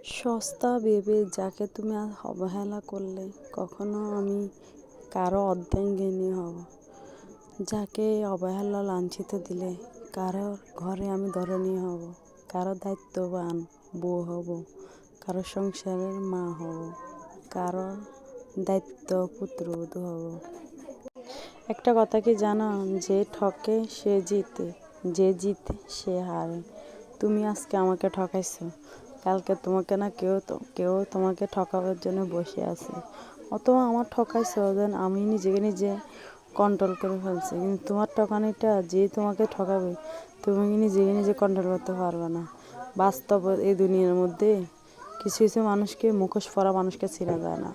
সস্তা ভেবে যাকে তুমি আজ অবহেলা করলে, কখনো আমি কারো অর্ধাঙ্গিনী হব। যাকে অবহেলা লাঞ্ছিত দিলে, কারো ঘরে আমি ধরনী হব, কারো দায়িত্ববান বউ হব, কারো সংসারের মা হব, কারো দায়িত্ব পুত্রবধূ হব। একটা কথা কি জানো, যে ঠকে সে জিতে, যে জিতে সে হারে। তুমি আজকে আমাকে ঠকাইছো, কালকে তোমাকে না কেউ তোমাকে ঠকাবার জন্য বসে আছে। অথবা আমার ঠকাইছো যেন আমি নিজে কন্ট্রোল করে ফেলছি, কিন্তু তোমার ঠকানিটা যে তোমাকে ঠকাবে তুমি নিজে কন্ট্রোল করতে পারবে না। বাস্তব এই দুনিয়ার মধ্যে কিছু মানুষকে, মুখোশ পরা মানুষকে চেনা যায় না।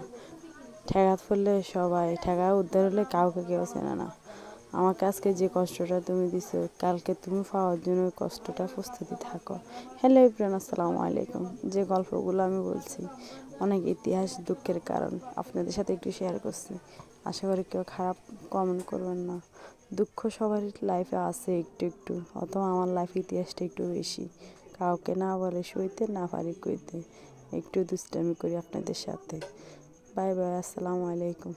ঠেকাত পড়লে সবাই, ঠেকা উদ্ধার হলে কাউকে কেউ চেনে না। আমাকে আজকে যে কষ্টটা তুমি দিছো, কালকে তুমি পাওয়ার জন্য ওই কষ্টটা প্রস্তুতি থাকো। হ্যালো এভরিওয়ান, আসসালামু আলাইকুম। যে গল্পগুলো আমি বলছি অনেক ইতিহাস, দুঃখের কারণ আপনাদের সাথে একটু শেয়ার করছি। আশা করি কেউ খারাপ কমেন্ট করবেন না। দুঃখ সবার লাইফে আছে একটু, অথবা আমার লাইফ ইতিহাসটা একটু বেশি। কাউকে না বলে সইতে, না পারি কইতে, একটু দুষ্টামি করি আপনাদের সাথে। বাই বাই, আসসালামু আলাইকুম।